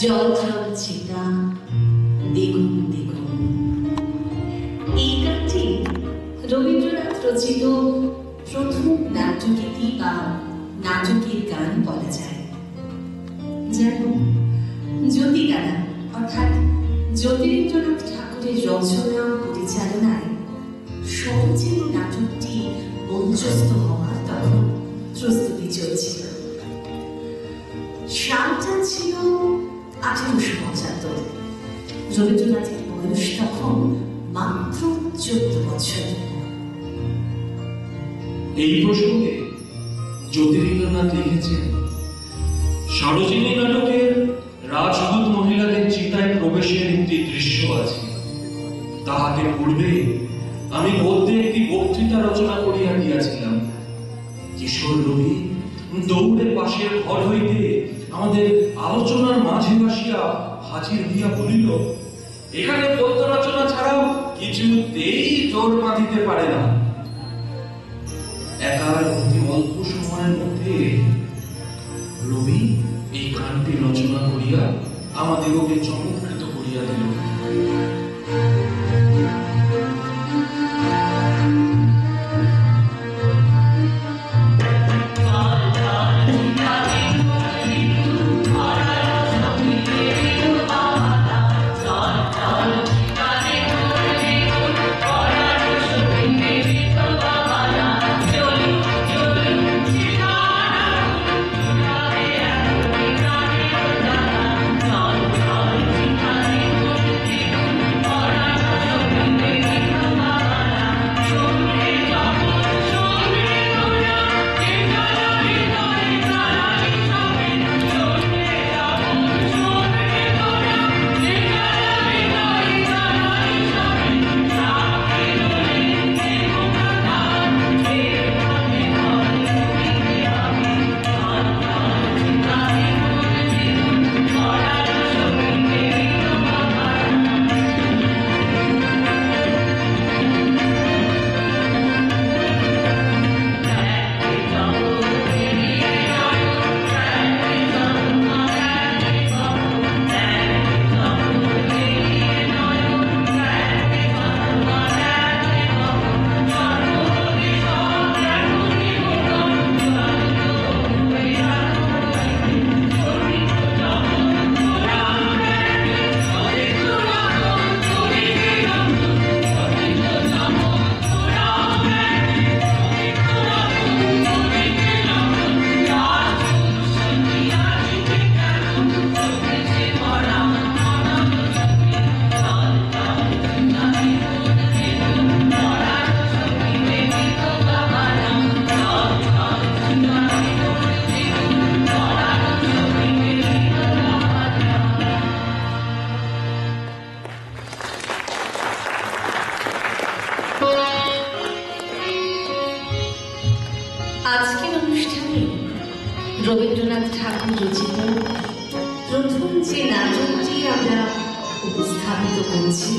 জলথল চিতা দ্বিগুণ দ্বিগুণ। এই গানটি রবীন্দ্রনাথ রচিত প্রথম নাট্যগীতি বা নাটকের গান বলা যায়। যেন জ্যোতিগানা অর্থাৎ জ্যোতিরিন্দ্রনাথ ঠাকুরের রচনা পরিচালনায় সহজেই নাটকটি মঞ্চস্থ হওয়ার তখন প্রস্তুতি চলছিল। সালটা ছিল 1875। রবীন্দ্রনাথের বয়স তখন মাত্র 14 বছর। এই প্রসঙ্গে জ্যোতিরিন্দ্রনাথ লিখেছেন, সরোজিনী নাটকের রাজদূত মহিলাদের চিতায় প্রবেশের একটি দৃশ্য আছে। তাহাতে পূর্বে আমি গদ্যে একটি বক্তৃতা রচনা করিয়া দিয়াছিলাম। কিশোর রবি দৌড়ে পাশের ঘর হইতে আমাদের আলোচনার মাঝে আসিয়া হাজির হইয়া বলিল, এখানে গদ্য রচনা ছাড়াও কিছুতেই জোর বাঁধিতে পারে না। একার অতি অল্প সময়ের মধ্যে রবি এই গানটি রচনা করিয়া আমাদিগকে চমৎকৃত করিয়া দিল। আজকের অনুষ্ঠানে রবীন্দ্রনাথ ঠাকুর রচিত প্রথম যে নাটকটি আমরা উপস্থাপিত করছি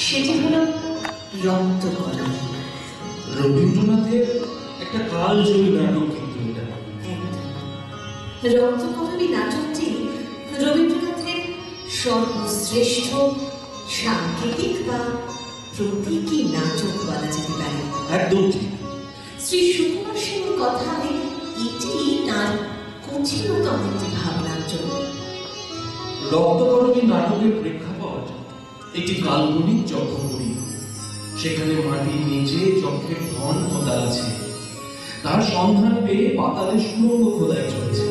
সেটি হল রক্তকরণ। রবীন্দ্রনাথের একটা কালজয়ী নাটক কিন্তু এটা। রক্তকরণী নাটকটি রবীন্দ্রনাথের সর্বশ্রেষ্ঠ সাংকেতিক বা প্রতীকী নাটক বলা যেতে পারে। একদম ঠিক। শ্রী সুকুমার সেনের কথায় এটি তার কঠিনতম একটি ভাবনার জন্য। রক্তকরণী নাটকের প্রেক্ষাপট একটি কাল্পনিক যজ্ঞপুরী। সেখানে মাটির নিচে যজ্ঞের ধন খোদা আছে। তার সন্ধান পেয়ে পাতালে সুড়ঙ্গ খোদাই চলেছে।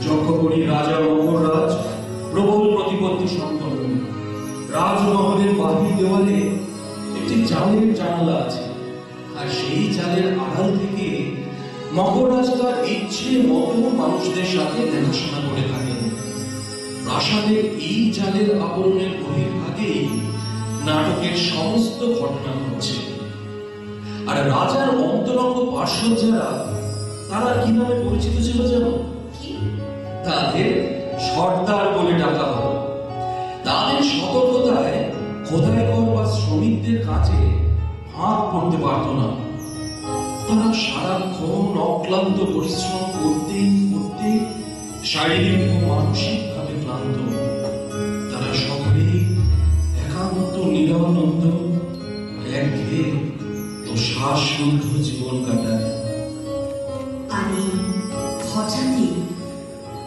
যজ্ঞপুরী রাজা মঙ্গলরাজ প্রবল প্রতিপত্তি সম্পন্ন। রাজমহলের বাহির দেওয়ালে একটি চালের জানালা আছে, আর সেই চালের আড়াল থেকে মহারাজ তার ইচ্ছে মতো মানুষদের সাথে দেখাশোনা করে থাকেন। প্রাসাদের এই চালের আবরণের বহির্ভাগেই নাটকের সমস্ত ঘটনা হচ্ছে। আর রাজার অন্তরঙ্গ পার্শ্বজারা তারা কি নামে পরিচিত ছিল জানো? তাদের সর্দার বলে ডাকা হতো। তাদের সতর্কতায় খোদাইঘর বা শ্রমিকদের কাজে ফাঁক পড়তে পারত না। তারা সারাক্ষণ অক্লান্ত পরিশ্রম করতে করতে শারীরিক ও মানসিক ভাবে ক্লান্ত, তারা সকলেই একান্ত নিরানন্দ একঘেয়ে ও শ্বাসরুদ্ধ জীবন কাটায়। আর হঠাৎই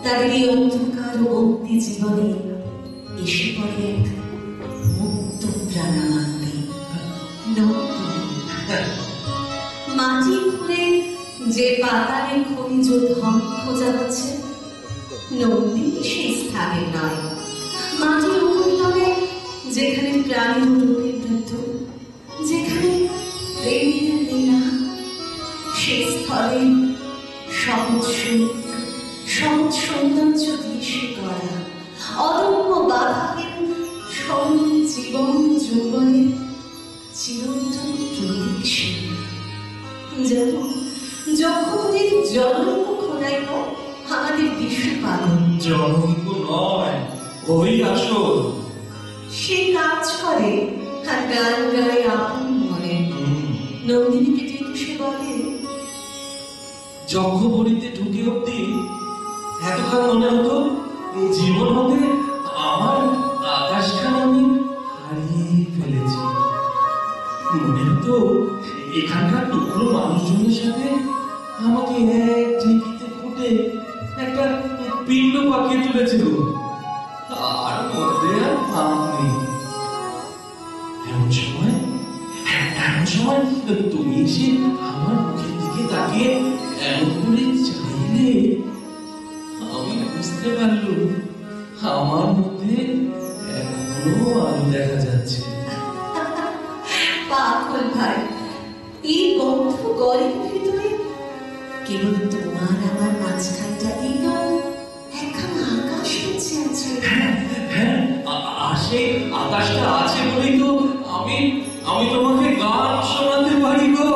তাদের এই অন্ধকার ও বন্দি জীবনে এসে পড়ে এক মুক্ত প্রাণানন্দে নন্দিনী। মাটি খুঁড়ে যে পাতালে খনিজ ধন খোঁজা হচ্ছে, নন্দিনী সেই স্থানে নয়। মাটির উপরিতলে যেখানে প্রাণীর রূপে মৃত্যু, যেখানে প্রেমের লীলা, সেই স্থলে সহজ সুখ, সহজ সৌন্দর্য দিয়ে সে গড়া অদম্য বাধাহীন স্বর্ণ জীবন যৌবনের চিরন্তন প্রতীক সে। যেমন যক্ষপতির জনৈক খোদাই আমাদের বিশ্ব পালন। জনৈক নয়, ওই আসল। সে কাজ করে আর গান গায় আপন মনে। নন্দিনীকে ডেকে সে বলে, যজ্ঞবলিতে ঢুকে অব্দি এতক্ষণ মনে হতো জীবন হবে আমার আকাশখানা আমি হারিয়ে ফেলেছি। মনে হতো এখানকার টুকরো মানুষজনের সাথে আমাকে এক ঢেকিতে ফুটে একটা পিণ্ড পাকিয়ে তুলেছিল, তার মধ্যে আর ভাব নেই। এমন সময় তুমি এসে আমার মুখের দিকে তাকিয়ে এমন করে চাইলে আমি বুঝতে পারলুম আমার মধ্যে এখনো আলো দেখা যাচ্ছে। পাগল ভাই, এই বন্ধ গলের ভিতরে কেবল তোমার আমার মাঝখানটাতেই তো একখানা আকাশ হচ্ছে আছে। হ্যাঁ, আর সেই আকাশটা আছে বলেই তো আমি তোমাকে গান শোনাতে পারি গো।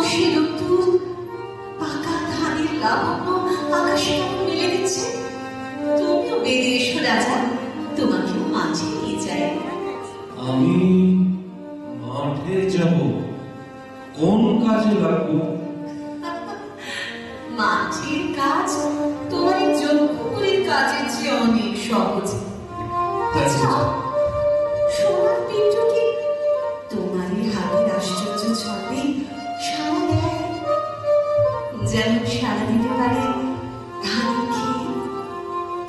সে নতুন পাকা ধানের লাবণ্য আকাশে কেমন মেলে দিচ্ছে। তুমিও বেরিয়ে এসো রাজা, তোমাকেও মাঝে নিয়ে যাই। আমি মাঠে যাব? কোন কাজে লাগবো? মাঠের কাজ তোমার এই যজ্ঞপুরীর কাজের চেয়ে অনেক সহজ। আচ্ছা, সোনার পিণ্ডটি তোমার এই হাতের আশ্চর্য ছন্দে সাড়া দেয়, যেমন সাড়া দিতে পারে ধানের ক্ষীর।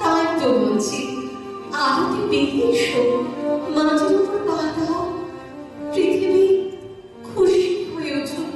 তাই তো বলছি, আলোতে বেরিয়ে এসো, মাটির উপর পা দাও, পৃথিবী খুশি হয়ে উঠুক।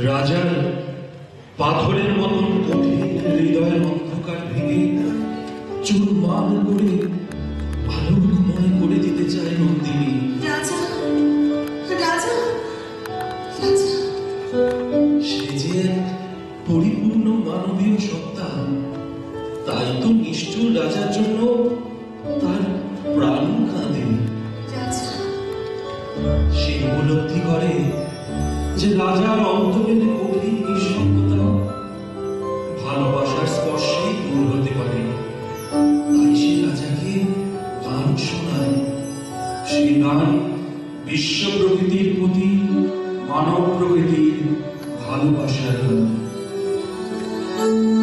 রাজার পাথরের মতন কঠিন হৃদয়ের অন্ধকার ভেঙে চুরমার করে আলোকময় করে দিতে চায় নন্দিনী। রাজা, রাজা, রাজা। সে যে এক পরিপূর্ণ মানবীয় সত্তা, তাই তো নিষ্ঠুর রাজার জন্য তার প্রাণ কাঁদে। রাজা, সে উপলব্ধি করে যে রাজার অন্তরের গভীর নিঃসঙ্গতা ভালোবাসার স্পর্শেই দূর হতে পারে। তাই সে রাজাকে গান শোনায়। সে গান বিশ্ব প্রকৃতির প্রতি মানব প্রকৃতির ভালোবাসার গান। Thank you.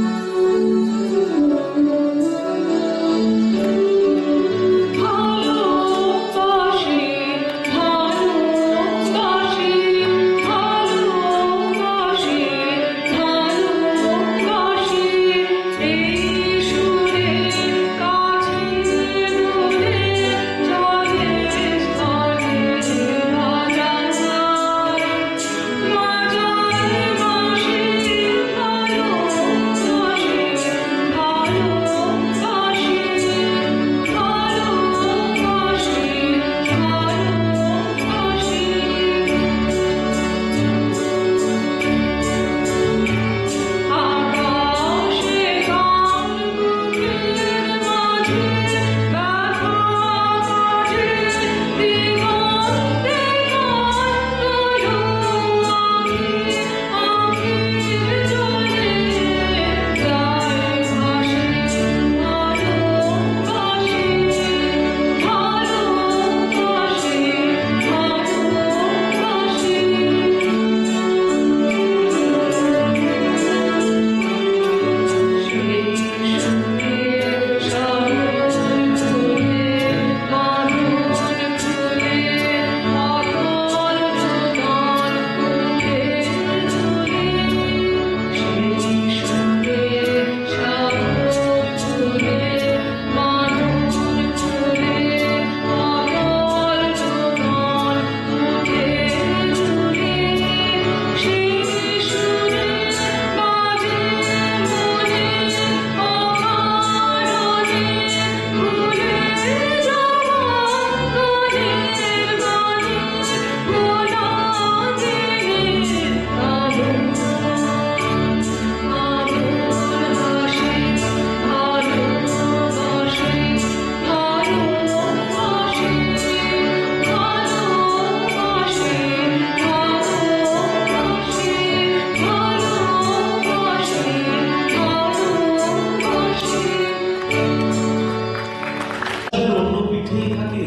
মধ্যেই থাকে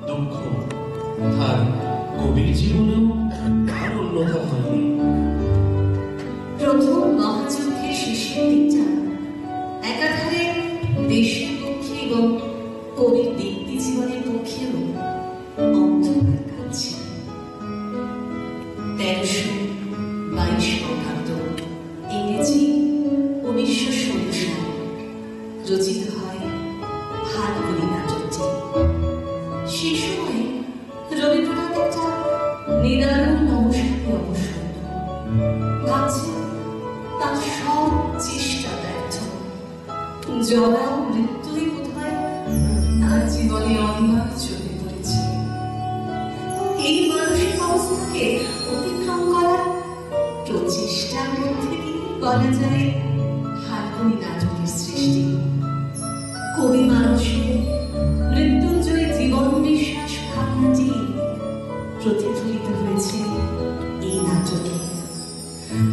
দুঃখ। আর কবির জীবনেও আর অন্যথা হয়নি। প্রথম মহাযুদ্ধের শেষের দিকটা একাধারে দেশের পক্ষে এবং কবির ব্যক্তি জীবনের পক্ষেও অন্ধকার কাল ছিল। 1322 বঙ্গাব্দ, ইংরেজি 1916 সালে রচিত হয় ফাল্গুনী নাটকটি। সেই সময় রবীন্দ্রনাথ একটা নিদারুণ অবসাদে অবসন্ন ভাবছেন তার সব চেষ্টা ব্যর্থ। জরা ও মৃত্যুই বোধহয় তার জীবনে অনিবার্য হয়ে পড়েছে। এই মানসিক অবস্থাকে অতিক্রম করার প্রচেষ্টার মধ্যে দিয়ে বলা যায় ফাল্গুনী নাটকের সৃষ্টি। কবি মানুষের মৃত্যুঞ্জয় জীবন বিশ্বাস ভাবনাটি প্রতিফলিত হয়েছে এই নাটকে।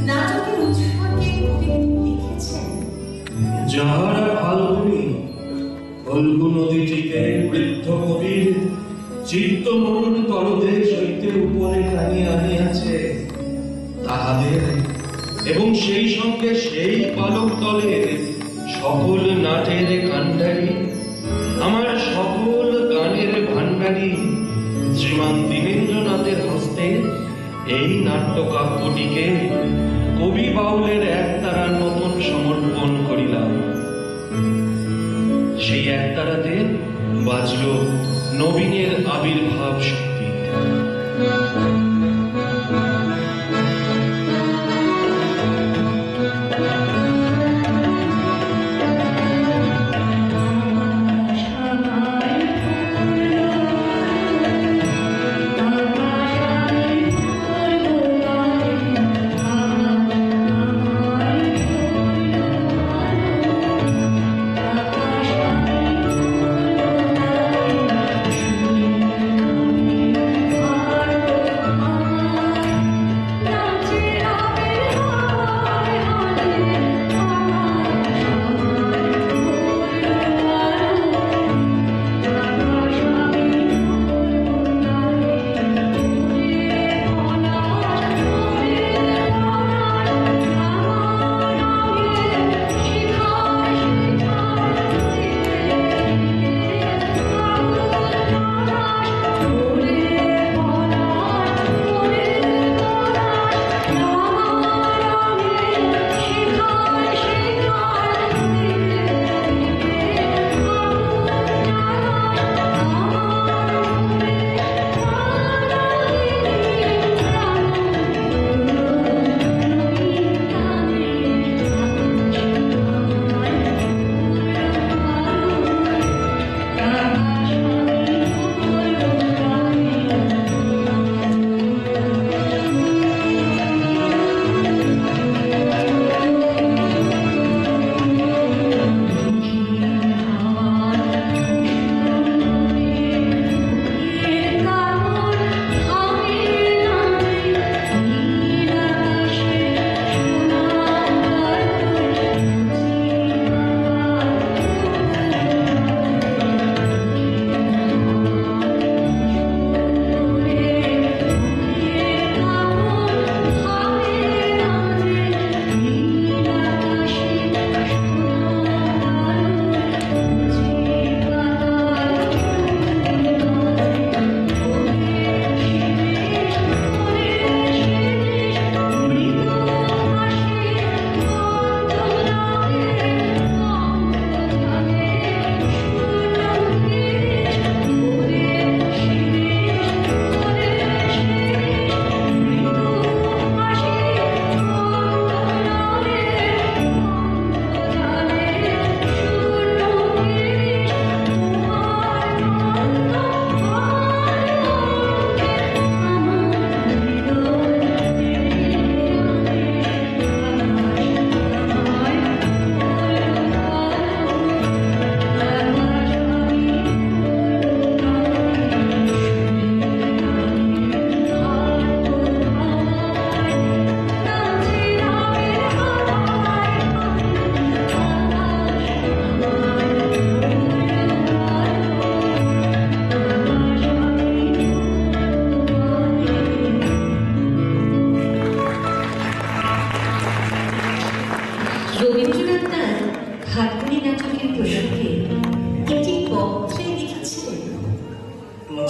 নাটকের উৎসর্গে কবি লিখেছেন, যাহারা ফাল্গুনী ফল্গু নদীটিকে বৃদ্ধ কবির চিত্তমরুণ তলদেশ হইতে উপরে টানিয়া আনিয়াছে, তাহাদের এবং সেই সঙ্গে সেই বালক দলের সকল নাটের কাণ্ডারি, আমার সকল গানের ভাণ্ডারী শ্রীমান দীনেন্দ্রনাথের হস্তে এই নাট্যকাব্যটিকে কবি বাউলের একতারার মতন সমর্পণ করিলাম। সেই একতারাতে বাজল নবীনের আবির্ভাব শক্তি।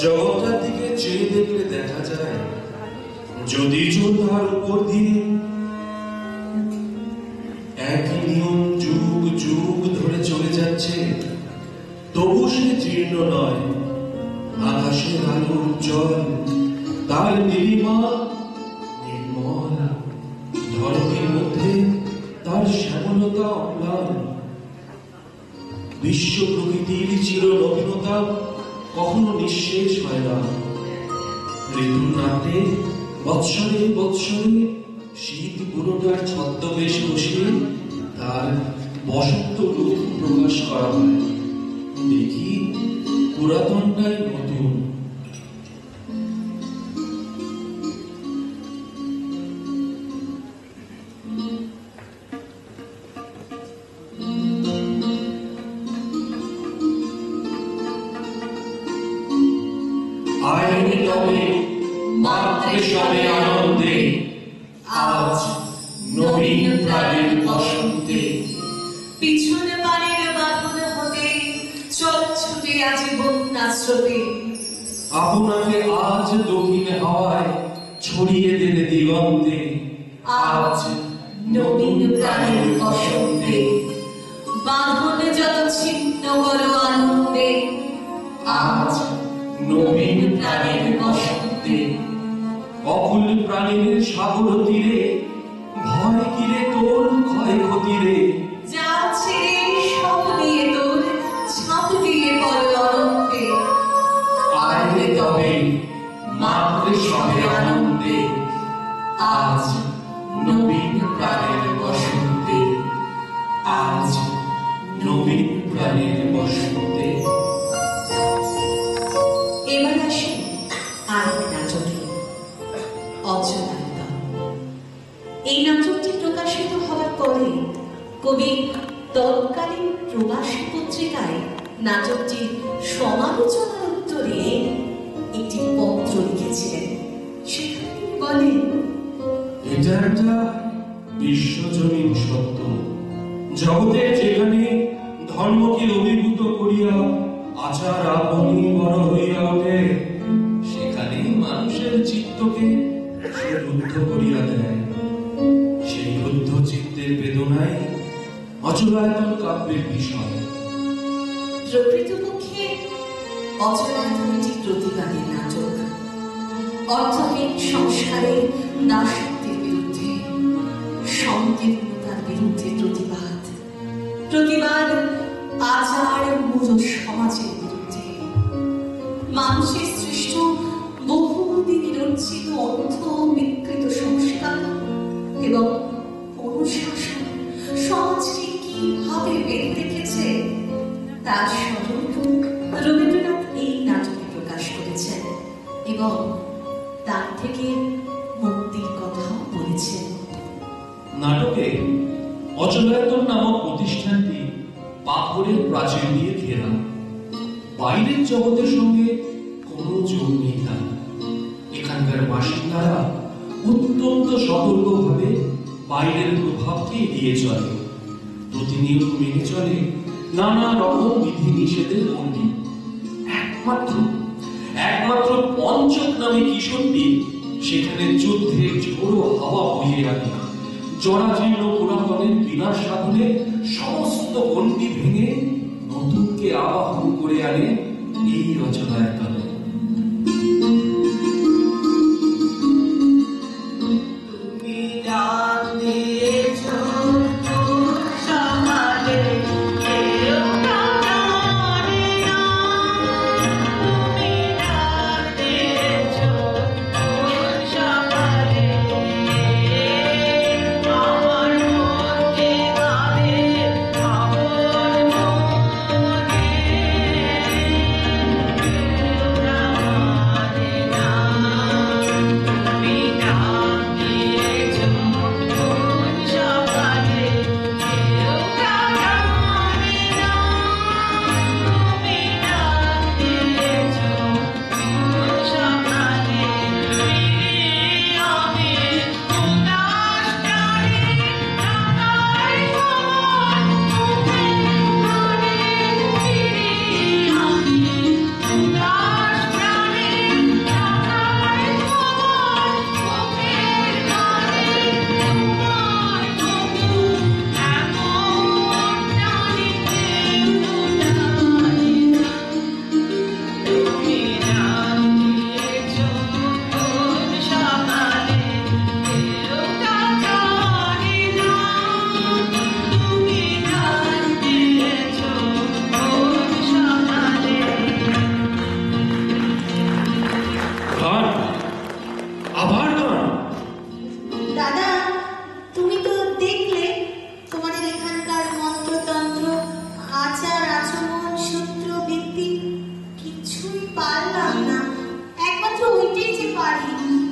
জগৎটার দিকে চেয়ে দেখলে দেখা যায় যদি তার উপর দিয়ে একই নিয়ম যুগ যুগ ধরে চলে যাচ্ছে, তবু সে জীর্ণ নয়। আকাশের আলো উজ্জ্বল, তার নীলিমা নির্মল, ধরণীর মধ্যে তার শ্যামলতা অম্লান। বিশ্ব প্রকৃতির চির নবীনতা কখনো নিঃশেষ হয় না। ঋতুর নাটে বৎসরে বৎসরে শীত পুরোটার ছদ্মবেশ বসিয়ে তার বসন্ত রূপ প্রকাশ করা হয়। দেখি পুরাতনটাই নতুন। আয়নি তবে মাত্রে সবে আনন্দে, আজ নবীন প্রাণের বসন্তে। পিছনে বাড়ির বাঁধন হতে চল ছুটে আজীবন নাস্রতে। আপনাকে আজ দক্ষিণ হাওয়ায় ছড়িয়ে দেবে দিগন্তে। আজ নবীন প্রাণের বসন্তে, বাঁধনে যত ছিন্ন বড় আনন্দে। আজ নবীন প্রাণের বসন্তে। অকুল প্রাণীর সাগর তীরে ভয় কিরে তোর ক্ষয়ক্ষতি রে। যা ছেড়ে সব নিয়ে তোর ছাপ দিয়ে বড় অনন্তে। আয়রে তবে মাত্রে সবে আনন্দে, আজ নবীন প্রাণের বসন্তে। আজ নবীন প্রাণের বসন্তে। এবার আসি আরেক নাটকে, অচলায়তন। এই নাটকটি প্রকাশিত হওয়ার পরে কবি তৎকালীন প্রবাসী পত্রিকায় নাটকটির সমালোচনার উত্তরে একটি পত্র লিখেছিলেন। সেখানে তিনি বলেন, এটা একটা বিশ্বজনীন সত্য। জগতে যেখানে ধর্মকে অভিভূত করিয়া আচার আপনি বড় হইয়া ওঠে, সেখানে মানুষের চিত্তকে সে রুদ্ধ করিয়া দেয়। সেই রুদ্ধ চিত্তের বেদনায় অচলায়তন কাব্যের বিষয়। প্রকৃতপক্ষে অচলায়তন একটি প্রতিবাদের নাটক। অর্থহীন সংস্কারের দাসত্বের বিরুদ্ধে, সংকীর্ণতার বিরুদ্ধে প্রতিবাদ। প্রতিবাদ আচার মূল সমাজের বিরুদ্ধে। মানুষের সৃষ্ট বহুদিনের অর্জিত অর্থ বিকৃত সংস্কার এবং অনুশাসন সমাজকে কিভাবে বেঁধে রেখেছে তার স্বরূপ রবীন্দ্রনাথ এই নাটকে প্রকাশ করেছেন এবং তার থেকে মুক্তির কথাও বলেছেন। নাটকে অচলায়তন নামক প্রতিষ্ঠানটি পাথরের প্রাচীর দিয়ে ঘেরা। বাইরের জগতের সঙ্গে কোনো যোগ নেই তার। এখানকার বাসিন্দারা অত্যন্ত সতর্কভাবে বাইরের প্রভাবকে এড়িয়ে চলে, প্রতিনিয়ত মেনে চলে নানা রকম বিধি নিষেধের বন্দী। একমাত্র পঞ্চক নামে কিশোরটি সেখানে যুদ্ধের ঝোড়ো হাওয়া বইয়ে আনে। জরাজীর্ণ পুরাতনের বিনাশ সাধনে সমস্ত গণ্ডি ভেঙে নতুনকে আবাহন করে আনে এই অচলায়তনে।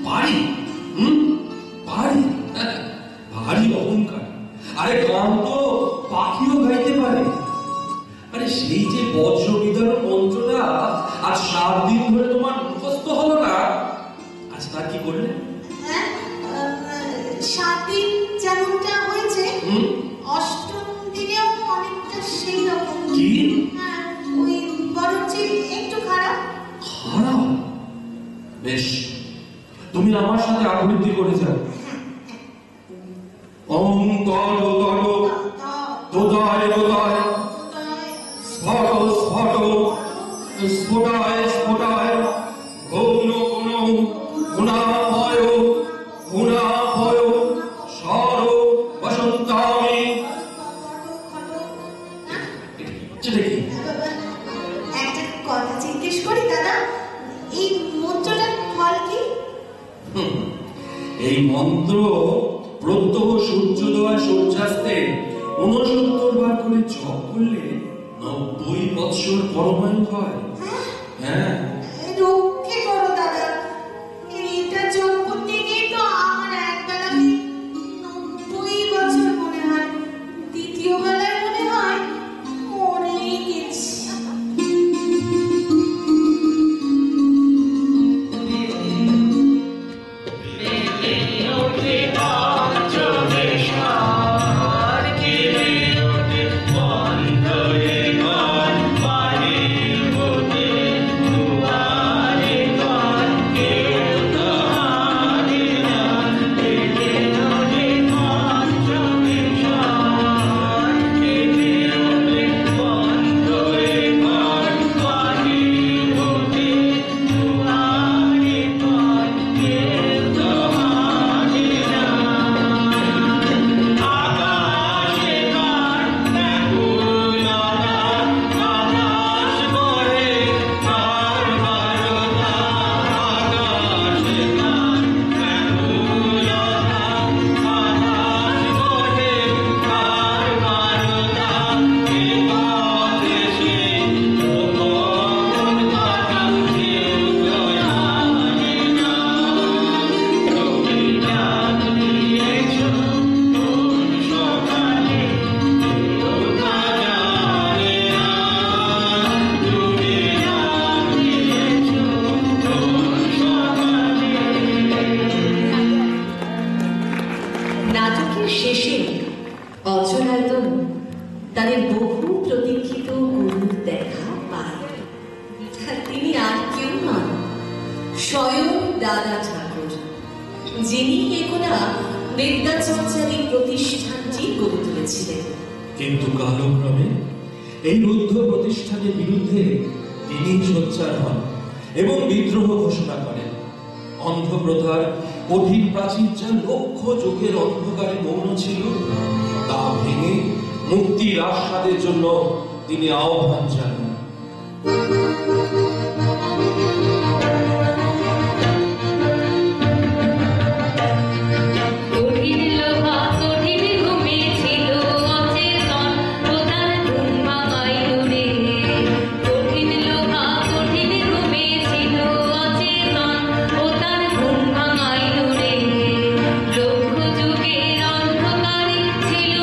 পারি পারি ভারী অহংকার। আরে গান তো পাখিও গাইতে পারে। আরে সেই যে বজ্র বিদারণ মন্ত্রটা আজ 7 দিন ধরে তোমার মুখস্থ হলো না, আজ তার কি করলে? 7 দিন যেমনটা হয়েছে, 8ম দিনেও অনেকটা সেই রকম। কি? ওই বরঞ্চ একটু খারাপ। খারাপ? বেশ, তুমি আমার সাথে আবৃত্তি করে যাও। ওম তড় তড় তোদায় তোদায় স্ফট স্ফট স্ফোটায় স্ফোটায় গৌণ গুণ গুণাভয় গুণাভয় সর বসন্তামি। সেটা কি? একটা কথা জিজ্ঞেস করি দাদা, এই মন্ত্রটার ফল কি? এই মন্ত্র প্রত্যহ সূর্যোদয় সূর্যাস্তে 69 বার করে জপ করলে 90 বৎসর পরমায়ু হয়। হ্যাঁ, রক্ষে করো দাদা, এটা জপ করতে গিয়ে তো আমার একবেলাতে 90 বছর মনে হয়, দ্বিতীয় বেলায় মনে হয় মরেই গেছি। নাটকের শেষে অচলায়তন তাদের বহু প্রতীক্ষিত গুরুর দেখা পায়। তিনি আর কেউ নন, স্বয়ং দাদা ঠাকুর, যিনি একদা বিদ্যাচর্চারী প্রতিষ্ঠানটি গড়ে তুলেছিলেন। কিন্তু কালক্রমে এই রুদ্ধ প্রতিষ্ঠানের বিরুদ্ধে তিনি সোচ্চার হন এবং বিদ্রোহ ঘোষণা করেন। অন্ধপ্রথার কঠিন প্রাচীর যা লক্ষ যুগের অন্ধকারে মৌন ছিল, তা ভেঙে মুক্তির আস্বাদের জন্য তিনি আহ্বান জানান। ছিল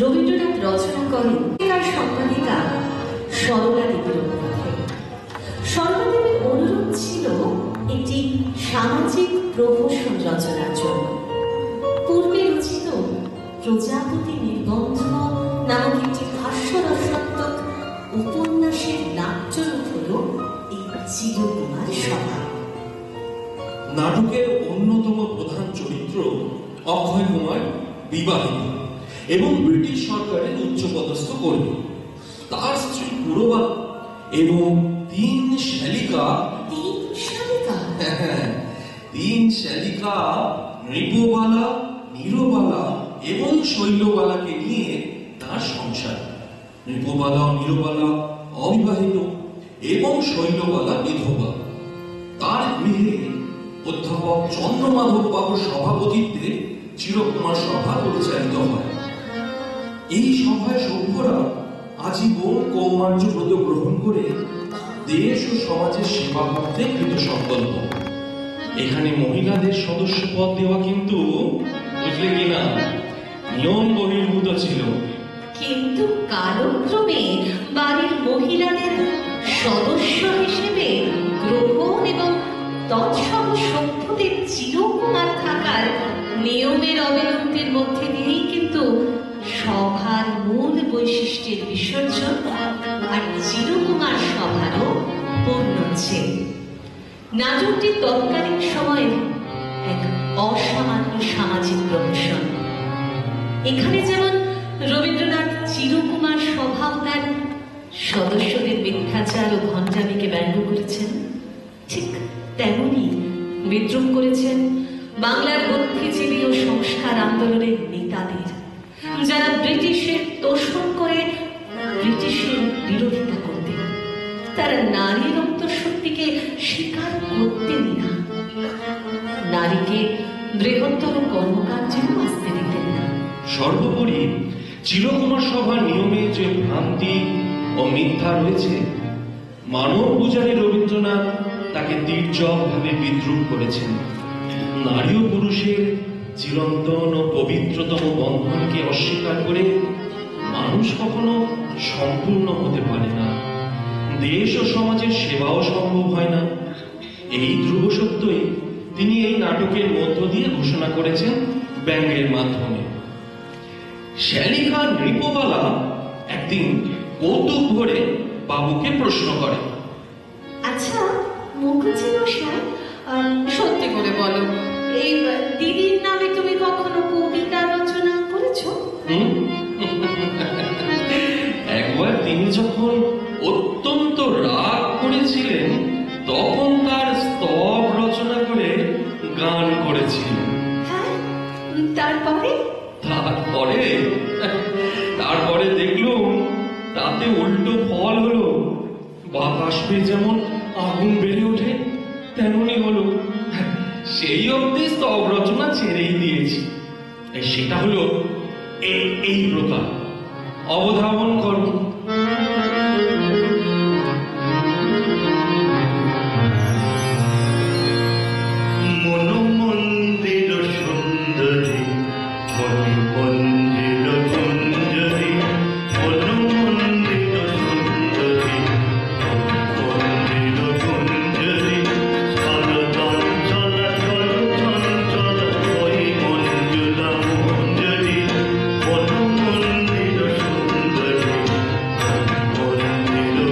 রবীন্দ্রনাথ রচনা করেন তার সম্পাদিকা সরলা দেবীর অনুরোধে। সরলা দেবীর অনুরোধ ছিল একটি সামাজিক প্রহসন রচনার জন্য। পূর্বে রচিত প্রজাপতি নির্বন্ধ নামক একটি হাস্যরসাত্মক উপন্যাসের নাট্যরূপ হল এই চিরকুমার সভা। নাটকের অন্যতম প্রধান চরিত্র অক্ষয় কুমার বিবাহিত এবং ব্রিটিশ সরকারের উচ্চপদস্থ কর্মী। তার স্ত্রী পুরবা এবং তিন শালিকা নৃপবালা, নীরবালা এবং শৈলবালাকে নিয়ে তার সংসার। নৃপবালা ও নীরবালা অবিবাহিত এবং শৈলবালা বিধবা। তার গৃহে অধ্যাপক চন্দ্রমাধব বাবুর সভাপতিত্বে চিরকুমার সভা পরিচালিত হয়। এই সভায় সভ্যরা আজীবন কৌমার্য ব্রত গ্রহণ করে দেশ ও সমাজের সেবা করতে কৃতসংকল্প। এখানে মহিলাদের সদস্য পদ দেওয়া কিন্তু, বুঝলে কিনা, নিয়ম বহির্ভূত ছিল। কিন্তু কালক্রমে বাড়ির মহিলাদের সদস্য হিসেবে গ্রহণ এবং তৎসহ সভ্যদের চিরকুমার থাকার নিয়মের অবনতির মধ্যে দিয়েই কিন্তু সভার মূল বৈশিষ্ট্যের বিসর্জন আর চিরকুমার সভারও পূর্ণচ্ছেদ। নাটকটি তৎকালীন সময়ে এক অসামান্য সামাজিক প্রহসন। এখানে যেমন রবীন্দ্রনাথ চিরকুমার সভা তার সদস্যদের মিথ্যাচার ও ভণ্ডামিকে ব্যঙ্গ করেছেন, ঠিক তেমনি বিদ্রুপ করেছেন বাংলার বুদ্ধিজীবী ও সংস্কার আন্দোলনের নেতাদের, যারা ব্রিটিশের তোষণ করে ব্রিটিশের বিরোধিতা করতেন। তারা নারীর অন্তঃশক্তিকে স্বীকার করতেনই না, নারীকে বৃহত্তর কর্মকার্যেও আসতে দিতেন না। সর্বোপরি চিরকুমার সভার নিয়মে যে ভ্রান্তি ও মিথ্যা রয়েছে, মানব পূজারী রবীন্দ্রনাথ তাকে তীর্যকভাবে বিদ্রুপ করেছেন। নারী ও পুরুষের চিরন্তন ও পবিত্রতম বন্ধনকে অস্বীকার করে মানুষ কখনো সম্পূর্ণ হতে পারে না, দেশ ও সমাজের সেবাও সম্ভব হয় না। এই ধ্রুব সত্যই তিনি এই নাটকের মধ্য দিয়ে ঘোষণা করেছেন ব্যঙ্গের মাধ্যমে। শালিকা নৃপবালা একদিন কৌতুক ভরে বাবুকে প্রশ্ন করে, আচ্ছা মুখুজ্জি মশাই, সত্যি করে বলো, এই দিদির নামে তুমি কখনো কবিতা রচনা করেছো? একবার তিনি যখন অত্যন্ত রাগ করেছিলেন, তখন তার স্তব রচনা করে গান করেছিলেন। হ্যাঁ, তারপরে তারপরে দেখলুম তাতে উল্টো ফল হলো। বাতাস পেয়ে যেমন আগুন বেড়ে ওঠে, তেমনই হলো। সেই অবধি স্তব রচনা ছেড়েই দিয়েছি। সেটা হলো এই প্রকার, অবধাবন করো। মনোমন্দির সুন্দরী মণিমন্দির কুঞ্জরী, মনোমন্দির সুন্দরী মণিমন্দির কুঞ্জরী, চলতন চলা চলতন চলা ওই মঞ্জুলা মঞ্জরী, মনোমন্দির সুন্দরী মণিমন্দির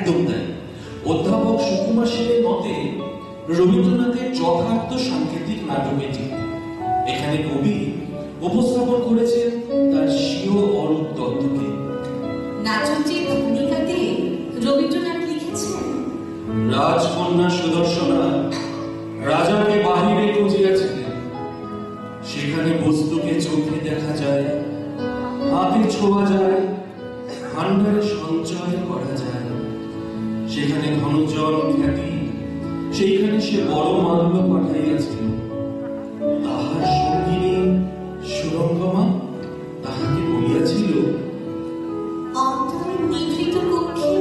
একদম তাই। অধ্যাপক সুকুমার সেনের মতে রবীন্দ্রনাথের যথার্থ সাংকেতিক নাটক এটি। এখানে কবি উপস্থাপন করেছেন তার স্বীয় অরূপ তত্ত্বকে। নাটকটির ভূমিকাতে রবীন্দ্রনাথ লিখেছেন, রাজকন্যা সুদর্শনা রাজাকে বাহিরে খুঁজিয়াছিলেন, সেখানে বস্তুকে চোখে দেখা যায়, হাতে ছোঁয়া যায়, ভাণ্ডারে সঞ্চয় করা যায়। সেখানে ঘনজল খ্যাতি, সেইখানে সে বড় মাল্য পাঠাইয়াছিল। তাহার সঙ্গিনী সুরঙ্গমা তাহাকে বলিয়াছিল, অন্তরে নিভৃত কক্ষে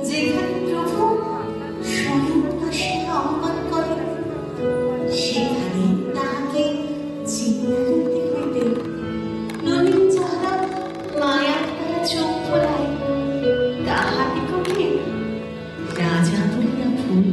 যেখানে প্রভু স্বয়ং আসিয়া আহ্বান করেন, সেখানে তাহাকে চিনিয়া লইতে হইবে। নলিন যাহারা মায়া দ্বারা চোখ ফোলায়, তাহাদিগকে রাজা বলিয়া ভুল।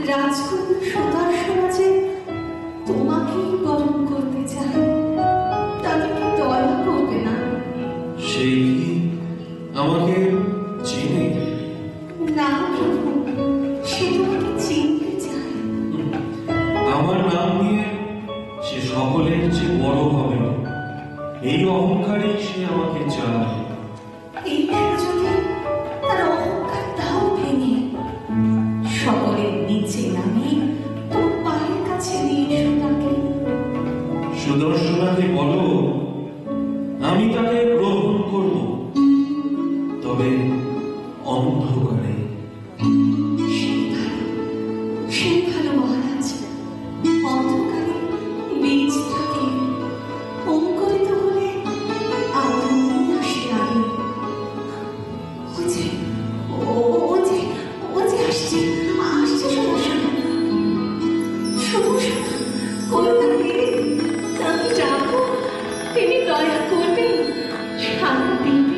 রাজকন্যা সুদর্শনা যে তোমাকেই বরণ করতে চায়, তাকে কি দয়া করবে না? সেই কি আমাকে চিনে? না প্রভু, সে তোমাকে চিনতে চায়। আমার নাম নিয়ে সে সকলের চেয়ে বড় হবে, এই অহংকারে সে আমাকে চায়। এই সুযোগে তার অহংকার তাও ভেঙে সকলের নিচে নামিয়ে তোর পায়ের কাছে নিয়ে এসো তাকে। সুদর্শনাকে বলো আমি তাকে গ্রহণ করব, তবে অন্ধকারে। সেই ভালো মহারাজ, অন্ধকারে বীজ থাকে, অঙ্কুরিত হলে আগুন আসে আগে। ও যে ও যে আসছে সুদর্শনা। সুদর্শনা কই তাকে? তাকে ডাকো, তিনি দয়া করবেন, সাড়া দিবেন।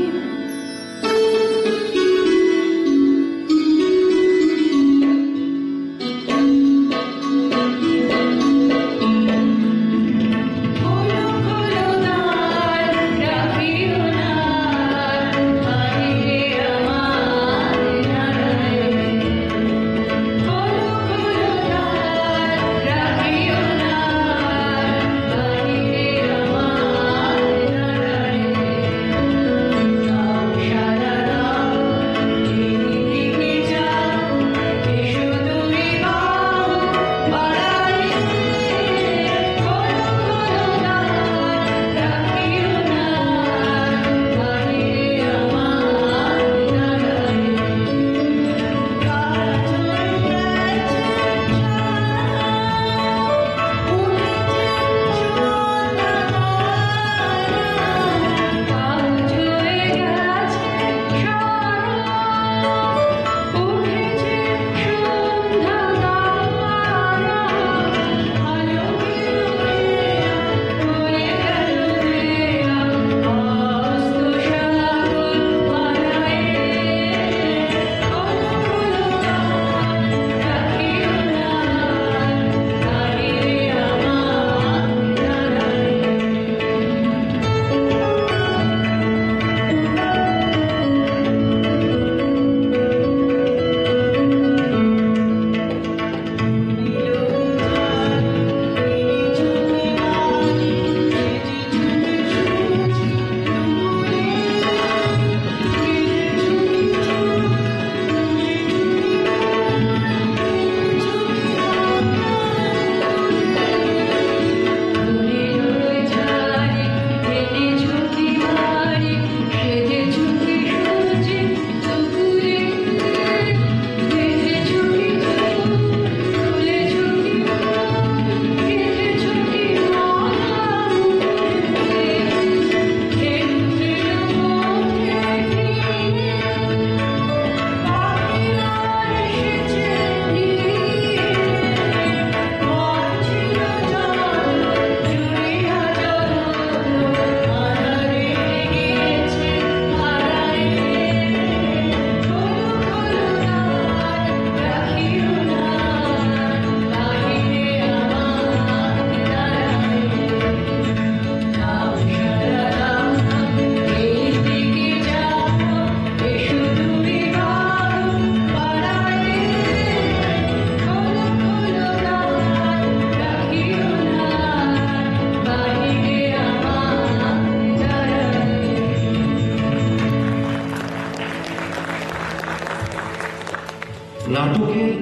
নাটকের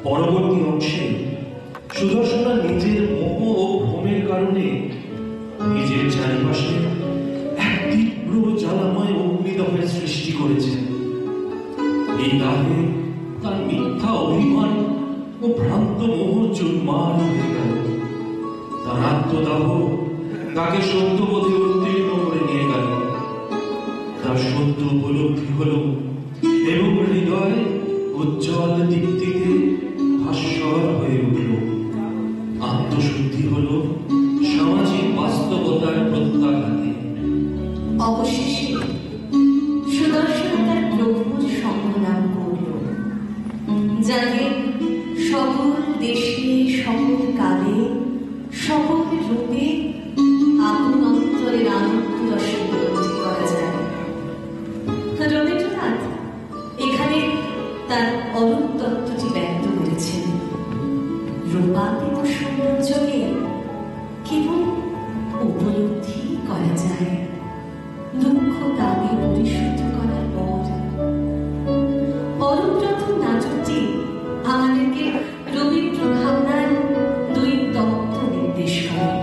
পরবর্তী অংশে সুদর্শনা নিজের মোহ ও ভ্রমের কারণে নিজের চারিপাশে এক তীব্র জ্বালাময় অগ্নিদহের সৃষ্টি করেছেন। এই দাহে তার মিথ্যা অভিমান ও ভ্রান্ত মোহ চুরমার হয়ে গেল। তার আত্মদাহ তাকে সত্যপথে উত্তীর্ণ করে নিয়ে গেল। তার সত্য উপলব্ধি হল এবং হৃদয় উজ্জ্বল দীপ্তিতে ভাস্বর হয়ে উঠল। আত্মশুদ্ধি হল সামাজিক বাস্তবতার প্রত্যাঘাতে। অবশেষে সুদর্শন তার প্রভুর সঙ্গ লাভ করল, যাকে সকল দেশে সকল কালে সকল রূপে আপন অন্তরের আনন্দ রসে উপলব্ধি করা যায়। রবীন্দ্রনাথ এখানে তার অরূপ তত্ত্বটি ব্যক্ত করেছেন। রূপাতীত সৌন্দর্যকে কেবল উপলব্ধি করা যায় দুঃখ তাকে পরিশুদ্ধ করার পর। অরূপরতন নাটকটি আমাদেরকে রবীন্দ্র ভাবনার দুই তত্ত্ব নির্দেশ করে।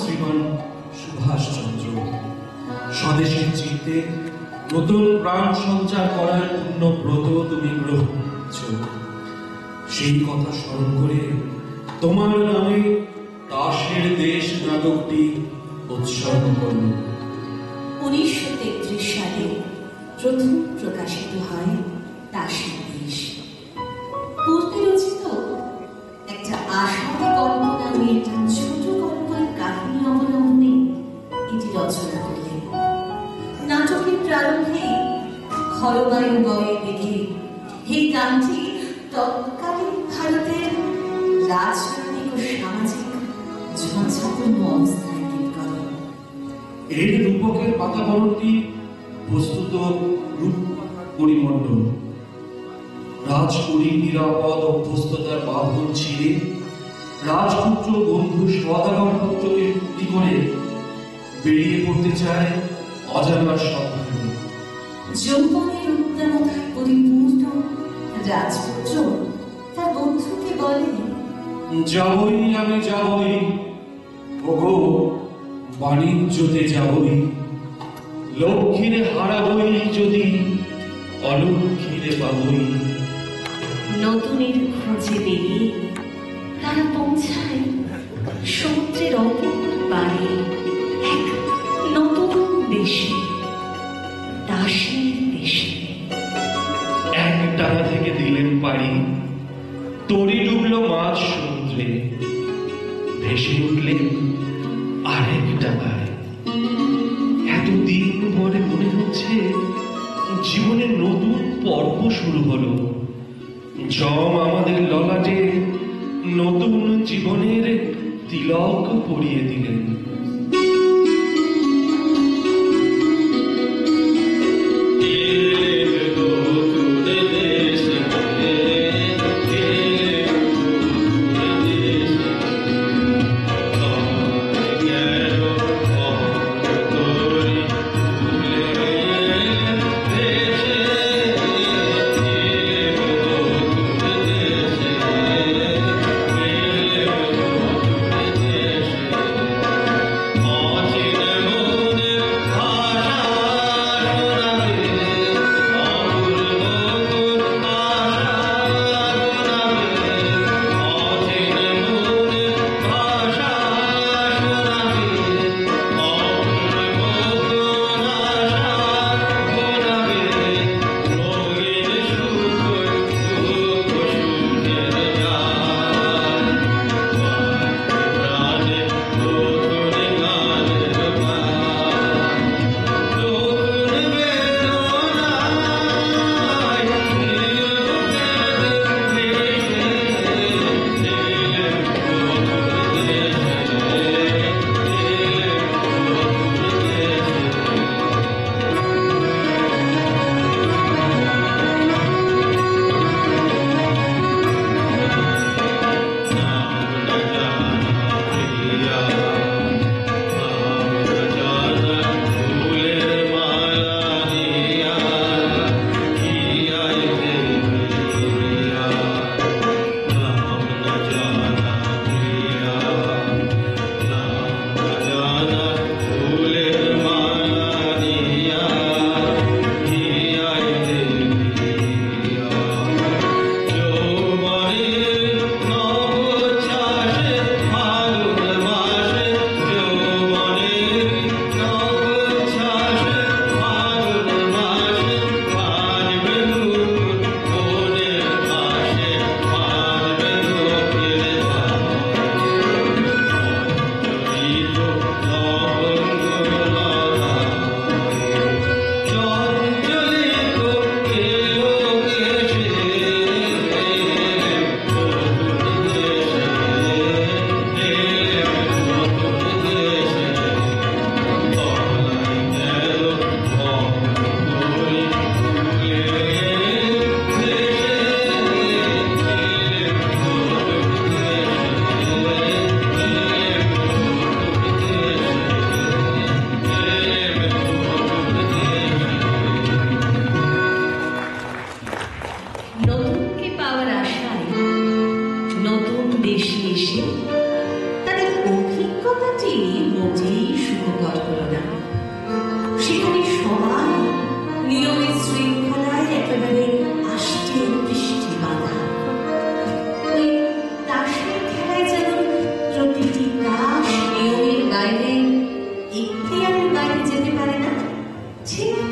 শ্রীমান সুভাষচন্দ্র স্বদেশের চিত্তে নতুন প্রাণ সঞ্চার করার পূর্ণ ব্রত তুমি গ্রহণ করেছ। সেই কথা স্মরণ করে তোমার নামে দাসের দেশ নাটকটি উৎসর্গ করল। 1933 সালে প্রথম প্রকাশিত হয় দাসের দেশ। পূর্বে রচিত একটা আষাঢ় গল্প নামে একটা ছোট গল্পের কাহিনী অবলম্বনে এটি রচনা করলেন। নাটকের প্রারম্ভে খরবায়ু বয়ে বেগে এই গানটি তৎকালীন ভারতের রাজনৈতিক ও সামাজিক ঝঞ্ঝাপূর্ণ অবস্থায় গীত করে। এর রূপকের বাতাবরণটি বস্তুত রূপকথার পরিমণ্ডল। রাজপুরীর নিরাপদ অভ্যস্ততার বাঁধন ছিঁড়ে রাজপুত্র বন্ধু সদাগর পুত্রকে মুক্তি করে বেরিয়ে পড়তে চায় অজানার সন্ধানে। যৌবনের উদ্দামতায় পরিপূর্ণ রাজপুত্র তার বন্ধুকে বলে, যাবই আমি যাবই, ওগো বাণিজ্যতে যাবই, লক্ষ্মীরে হারাবই যদি অলক্ষ্মীরে পাবই। নতুনের খোঁজে বেরিয়ে তারা পৌঁছায় সমুদ্রের অপর পাড়ে এক নতুন দেশে, দাসের দেশে। এক টানা থেকে দিলেন পাড়ি, তরি ডুবল মাঝ সমুদ্রে, ভেসে উঠলেন আরেক টানায়। এতদিন পরে মনে হচ্ছে জীবনের নতুন পর্ব শুরু হলো। জম আমাদের ললাটে নতুন জীবনের তিলক পরিয়ে দিলেন।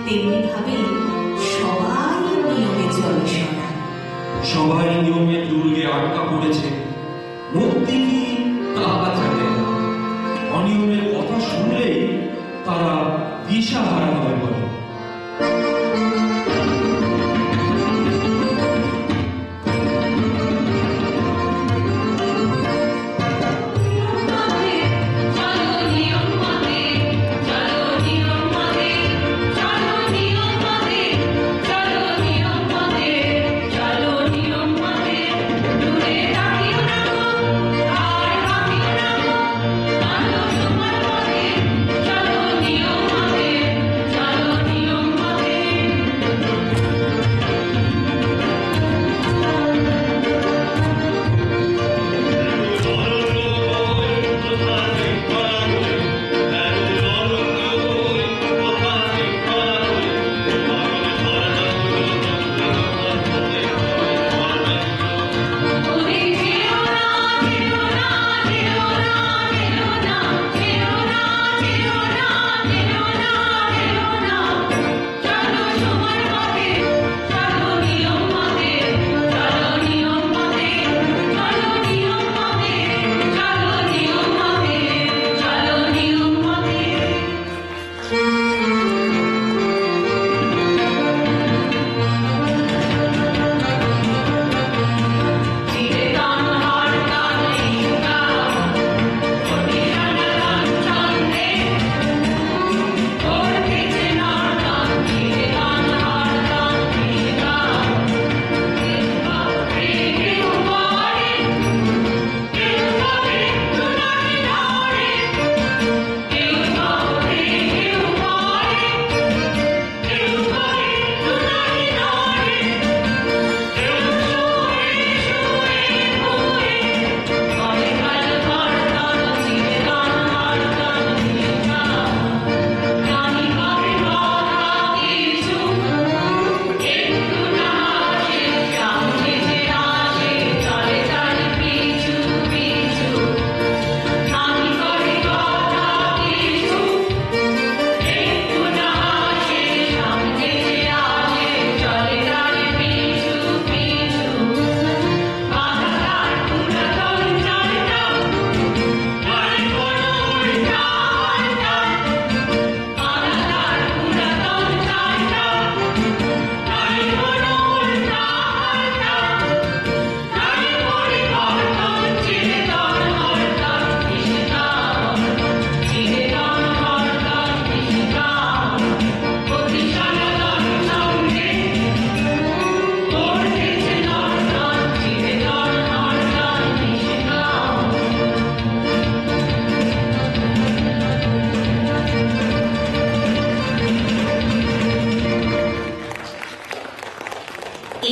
তেমনি ভাবে সবাই নিয়মে চলে সরা। সবাই নিয়মের দুর্গে আটকা পড়েছে, মুক্তি কি তাহা থাকে না। অনিয়মের কথা শুনলেই তারা দিশাহারা হয়ে পড়ে।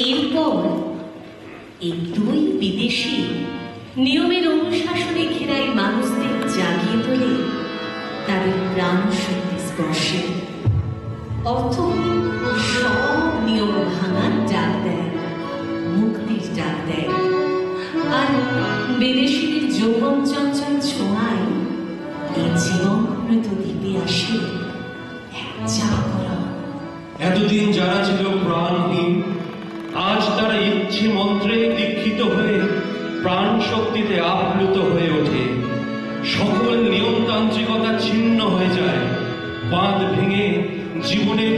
এরপর এই দুই বিদেশি নিয়মের অনুশাসনে ঘেরাই মানুষদের জাগিয়ে তোলে তাদের প্রাণ শক্তি স্পর্শে। অর্থহীন সব নিয়ম ভাঙার ডাক দেয়, মুক্তির ডাক দেয়। আর বিদেশিদের যৌবন চঞ্চল ছোঁয়ায় এই জীবনমৃত দ্বীপে আসে এক জাগরণ। এতদিন যারা ছিল প্রাণহীন, আজ তারা ইচ্ছে মন্ত্রে দীক্ষিত হয়ে প্রাণ শক্তিতে আপ্লুত হয়ে ওঠে। সকল নিয়মতান্ত্রিকতা ছিন্ন হয়ে যায়, বাঁধ ভেঙে জীবনের